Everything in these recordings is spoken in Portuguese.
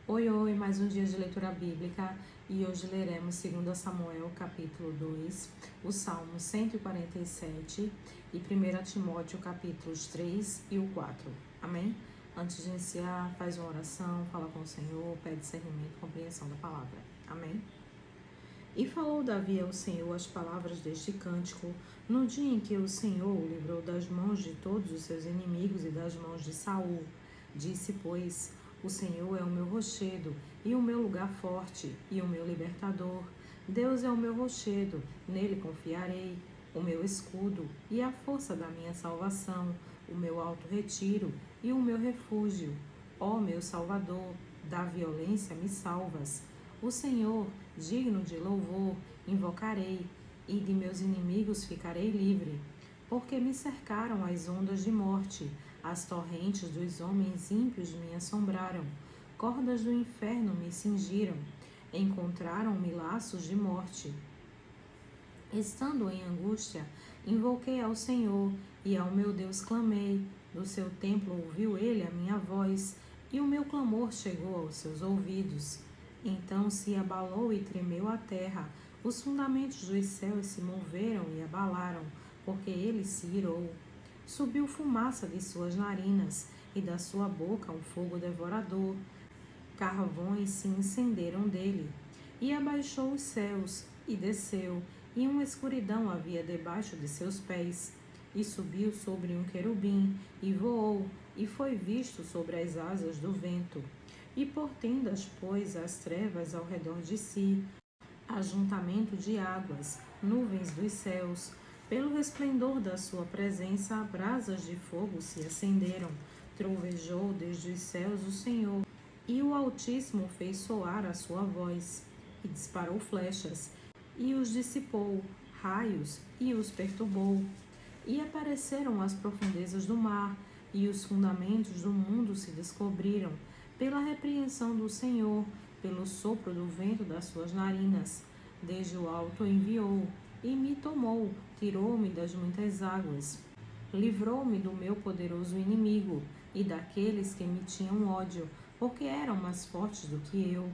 Oi, oi, mais um dia de leitura bíblica e hoje leremos 2 Samuel, capítulo 2, o Salmo 147 e 1 Timóteo, capítulos 3 e o 4. Amém? Antes de iniciar, faz uma oração, fala com o Senhor, pede discernimento e compreensão da palavra. Amém? E falou Davi ao Senhor as palavras deste cântico, no dia em que o Senhor o livrou das mãos de todos os seus inimigos e das mãos de Saul. Disse, pois, o Senhor é o meu rochedo e o meu lugar forte e o meu libertador. Deus é o meu rochedo, nele confiarei, o meu escudo e a força da minha salvação, o meu alto retiro e o meu refúgio. Ó meu Salvador, da violência me salvas. O Senhor, digno de louvor, invocarei, e de meus inimigos ficarei livre. Porque me cercaram as ondas de morte, as torrentes dos homens ímpios me assombraram, cordas do inferno me cingiram, encontraram-me laços de morte. Estando em angústia, invoquei ao Senhor, e ao meu Deus clamei. Do seu templo ouviu ele a minha voz, e o meu clamor chegou aos seus ouvidos. Então se abalou e tremeu a terra, os fundamentos dos céus se moveram e abalaram, porque ele se irou. Subiu fumaça de suas narinas, e da sua boca um fogo devorador. Carvões se incenderam dele. E abaixou os céus, e desceu, e uma escuridão havia debaixo de seus pés. E subiu sobre um querubim, e voou, e foi visto sobre as asas do vento. E por tendas pôs as trevas ao redor de si, ajuntamento de águas, nuvens dos céus. Pelo resplendor da sua presença, brasas de fogo se acenderam. Trovejou desde os céus o Senhor, e o Altíssimo fez soar a sua voz, e disparou flechas, e os dissipou, raios, e os perturbou. E apareceram as profundezas do mar, e os fundamentos do mundo se descobriram, pela repreensão do Senhor, pelo sopro do vento das suas narinas. Desde o alto enviou, e me tomou, tirou-me das muitas águas. Livrou-me do meu poderoso inimigo, e daqueles que me tinham ódio, porque eram mais fortes do que eu.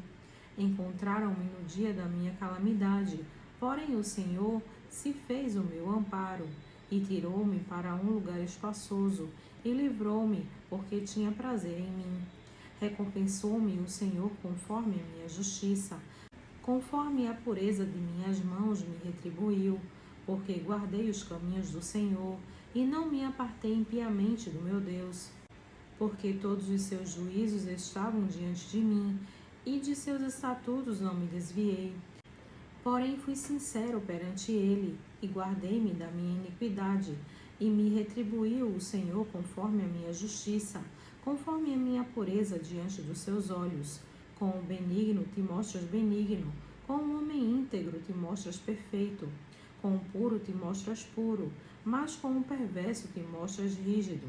Encontraram-me no dia da minha calamidade, porém o Senhor se fez o meu amparo, e tirou-me para um lugar espaçoso, e livrou-me, porque tinha prazer em mim. Recompensou-me o Senhor conforme a minha justiça, conforme a pureza de minhas mãos me retribuiu, porque guardei os caminhos do Senhor, e não me apartei impiamente do meu Deus. Porque todos os seus juízos estavam diante de mim, e de seus estatutos não me desviei. Porém fui sincero perante ele, e guardei-me da minha iniquidade, e me retribuiu o Senhor conforme a minha justiça, conforme a minha pureza diante dos seus olhos. Com o benigno te mostras benigno, com o homem íntegro te mostras perfeito, com o puro te mostras puro, mas com o perverso te mostras rígido.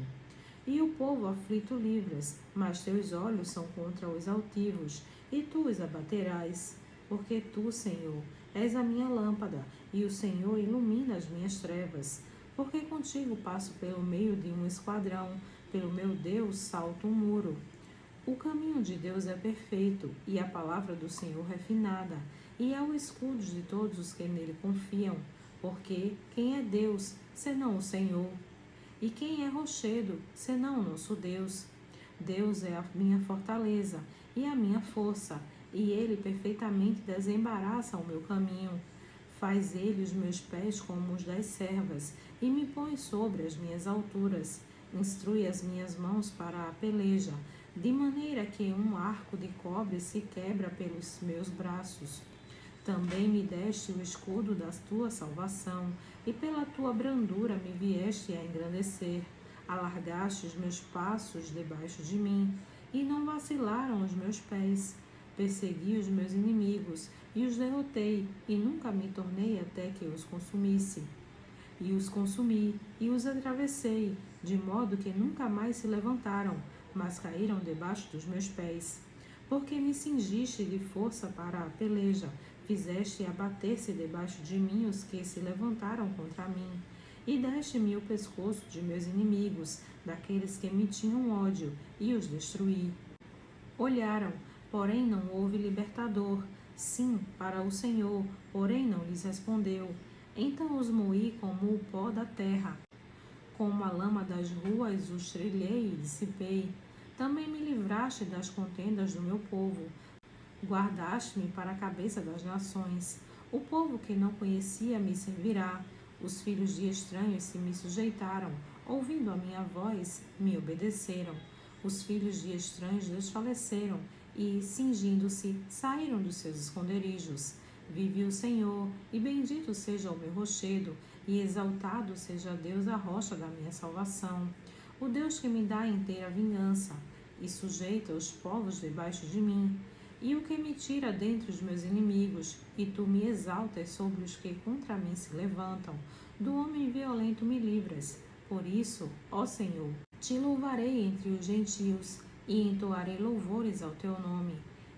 E o povo aflito livras, mas teus olhos são contra os altivos, e tu os abaterás. Porque tu, Senhor, és a minha lâmpada, e o Senhor ilumina as minhas trevas. Porque contigo passo pelo meio de um esquadrão, pelo meu Deus salto um muro. O caminho de Deus é perfeito, e a palavra do Senhor refinada, e é o escudo de todos os que nele confiam. Porque quem é Deus, senão o Senhor? E quem é rochedo, senão o nosso Deus? Deus é a minha fortaleza e a minha força, e ele perfeitamente desembaraça o meu caminho. Faz ele os meus pés como os das servas, e me põe sobre as minhas alturas. Instrui as minhas mãos para a peleja, de maneira que um arco de cobre se quebra pelos meus braços. Também me deste o escudo da tua salvação, e pela tua brandura me vieste a engrandecer. Alargaste os meus passos debaixo de mim, e não vacilaram os meus pés. Persegui os meus inimigos, e os derrotei, e nunca me tornei até que os consumisse. E os consumi, e os atravessei, de modo que nunca mais se levantaram, mas caíram debaixo dos meus pés. Porque me cingiste de força para a peleja, fizeste abater-se debaixo de mim os que se levantaram contra mim, e deste-me o pescoço de meus inimigos, daqueles que me tinham ódio, e os destruí. Olharam, porém não houve libertador. Sim, para o Senhor, porém não lhes respondeu. Então os moí como o pó da terra, como a lama das ruas os trilhei e dissipei. Também me livraste das contendas do meu povo, guardaste-me para a cabeça das nações. O povo que não conhecia me servirá. Os filhos de estranhos se me sujeitaram, ouvindo a minha voz, me obedeceram. Os filhos de estranhos desfaleceram e, cingindo-se, saíram dos seus esconderijos. Vive o Senhor, e bendito seja o meu rochedo, e exaltado seja Deus a rocha da minha salvação. O Deus que me dá inteira vingança, e sujeita os povos debaixo de mim. E o que me tira dentre os meus inimigos, e tu me exaltas sobre os que contra mim se levantam. Do homem violento me livras. Por isso, ó Senhor, te louvarei entre os gentios, e entoarei louvores ao teu nome.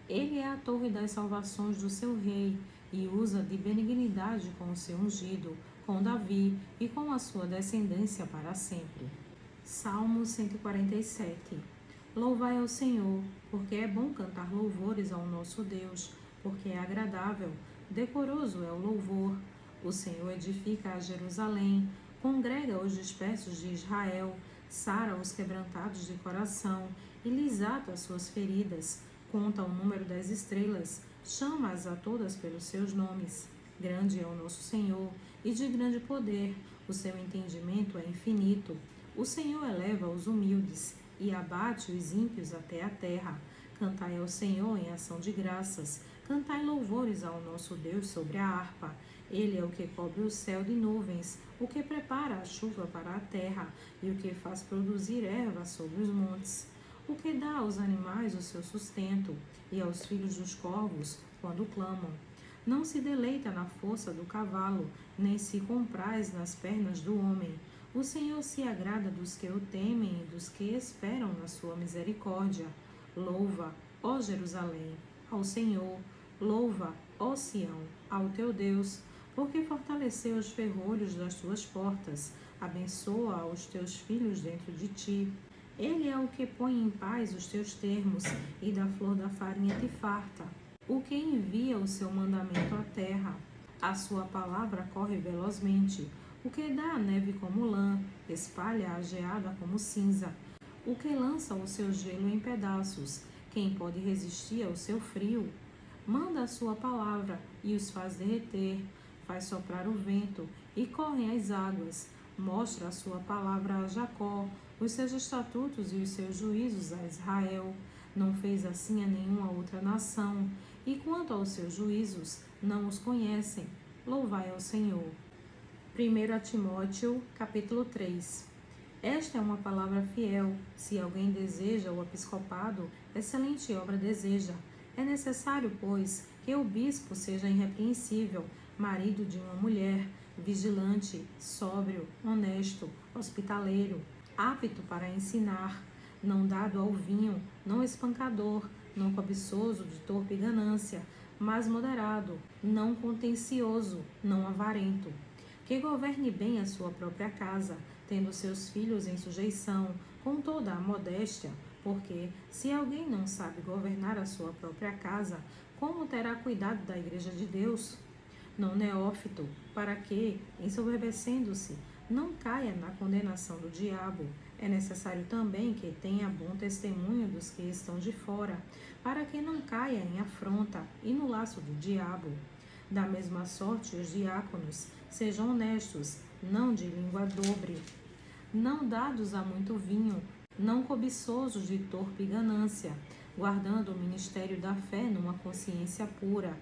Ele é a torre das salvações do seu rei, e usa de benignidade com o seu ungido, com Davi e com a sua descendência para sempre. Salmo 147. Louvai ao Senhor, porque é bom cantar louvores ao nosso Deus, porque é agradável, decoroso é o louvor. O Senhor edifica a Jerusalém, congrega os dispersos de Israel, sara os quebrantados de coração e lhes ata as suas feridas, conta o número das estrelas, chama-as a todas pelos seus nomes. Grande é o nosso Senhor, e de grande poder, o seu entendimento é infinito. O Senhor eleva os humildes, e abate os ímpios até a terra. Cantai ao Senhor em ação de graças, cantai louvores ao nosso Deus sobre a harpa. Ele é o que cobre o céu de nuvens, o que prepara a chuva para a terra, e o que faz produzir erva sobre os montes. O que dá aos animais o seu sustento, e aos filhos dos corvos, quando clamam. Não se deleita na força do cavalo, nem se compraz nas pernas do homem. O Senhor se agrada dos que o temem e dos que esperam na sua misericórdia. Louva, ó Jerusalém, ao Senhor. Louva, ó Sião, ao teu Deus, porque fortaleceu os ferrolhos das tuas portas. Abençoa os teus filhos dentro de ti. Ele é o que põe em paz os teus termos, e da flor da farinha te farta. O que envia o seu mandamento à terra. A sua palavra corre velozmente. O que dá a neve como lã, espalha a geada como cinza. O que lança o seu gelo em pedaços. Quem pode resistir ao seu frio? Manda a sua palavra e os faz derreter. Faz soprar o vento e correm as águas. Mostra a sua palavra a Jacó, os seus estatutos e os seus juízos a Israel. Não fez assim a nenhuma outra nação. E quanto aos seus juízos, não os conhecem. Louvai ao Senhor. 1 Timóteo, capítulo 3. Esta é uma palavra fiel. Se alguém deseja o episcopado, excelente obra deseja. É necessário, pois, que o bispo seja irrepreensível, marido de uma mulher, vigilante, sóbrio, honesto, hospitaleiro, apto para ensinar, não dado ao vinho, não espancador, não cobiçoso de torpe ganância, mas moderado, não contencioso, não avarento, que governe bem a sua própria casa, tendo seus filhos em sujeição, com toda a modéstia, porque, se alguém não sabe governar a sua própria casa, como terá cuidado da igreja de Deus? Não neófito, para que, ensoberbecendo-se, não caia na condenação do diabo. É necessário também que tenha bom testemunho dos que estão de fora, para que não caia em afronta e no laço do diabo. Da mesma sorte, os diáconos sejam honestos, não de língua dobre, não dados a muito vinho, não cobiçosos de torpe ganância, guardando o ministério da fé numa consciência pura.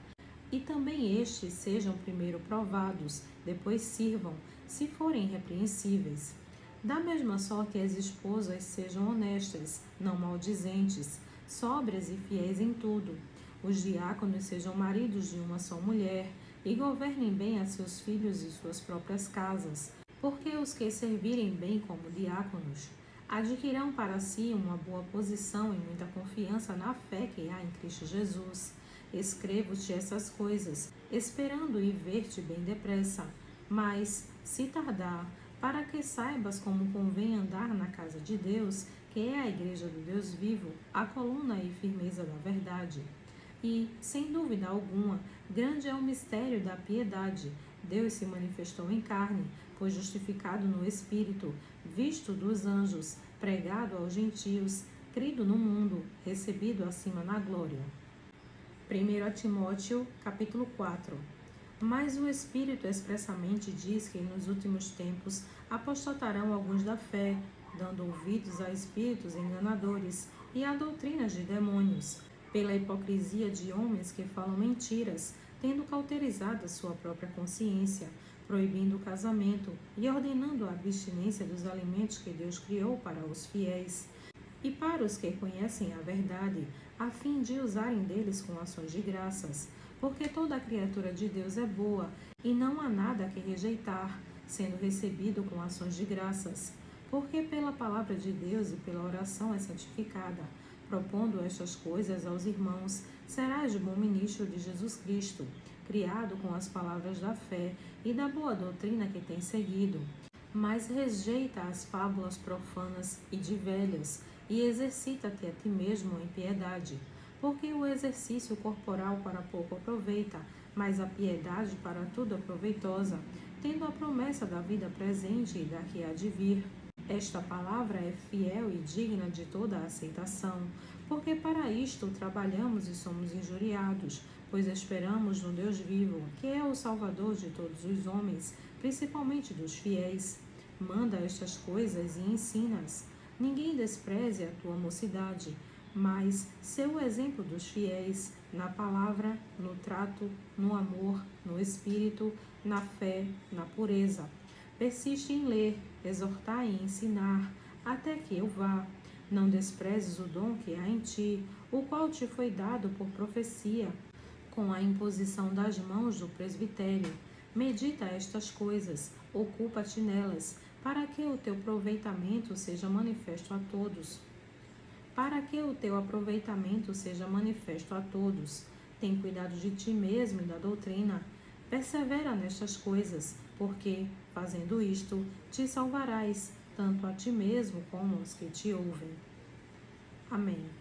E também estes sejam primeiro provados, depois sirvam, se forem irrepreensíveis. Da mesma sorte, as esposas sejam honestas, não maldizentes, sóbrias e fiéis em tudo. Os diáconos sejam maridos de uma só mulher, e governem bem a seus filhos e suas próprias casas, porque os que servirem bem como diáconos adquirirão para si uma boa posição e muita confiança na fé que há em Cristo Jesus. Escrevo-te essas coisas, esperando ir ver-te bem depressa. Mas, se tardar, para que saibas como convém andar na casa de Deus, que é a Igreja do Deus vivo, a coluna e firmeza da verdade. E, sem dúvida alguma, grande é o mistério da piedade. Deus se manifestou em carne, foi justificado no Espírito, visto dos anjos, pregado aos gentios, crido no mundo, recebido acima na glória. 1 Timóteo, capítulo 4. Mas o Espírito expressamente diz que nos últimos tempos apostatarão alguns da fé, dando ouvidos a espíritos enganadores e a doutrinas de demônios, pela hipocrisia de homens que falam mentiras, tendo cauterizado a sua própria consciência, proibindo o casamento e ordenando a abstinência dos alimentos que Deus criou para os fiéis e para os que conhecem a verdade, a fim de usarem deles com ações de graças, porque toda criatura de Deus é boa, e não há nada que rejeitar, sendo recebido com ações de graças, porque pela palavra de Deus e pela oração é santificada. Propondo estas coisas aos irmãos, serás bom ministro de Jesus Cristo, criado com as palavras da fé e da boa doutrina que tens seguido. Mas rejeita as fábulas profanas e de velhas, e exercita-te a ti mesmo em piedade, porque o exercício corporal para pouco aproveita, mas a piedade para tudo é proveitosa, tendo a promessa da vida presente e da que há de vir. Esta palavra é fiel e digna de toda a aceitação, porque para isto trabalhamos e somos injuriados, pois esperamos no Deus vivo, que é o Salvador de todos os homens, principalmente dos fiéis. Manda estas coisas e ensina-as. Ninguém despreze a tua mocidade, mas sê o exemplo dos fiéis, na palavra, no trato, no amor, no espírito, na fé, na pureza. Persiste em ler, exortar e ensinar, até que eu vá. Não desprezes o dom que há em ti, o qual te foi dado por profecia, com a imposição das mãos do presbitério. Medita estas coisas, ocupa-te nelas, para que o teu aproveitamento seja manifesto a todos. Tem cuidado de ti mesmo e da doutrina. Persevera nestas coisas, porque, fazendo isto, te salvarás, tanto a ti mesmo como aos que te ouvem. Amém.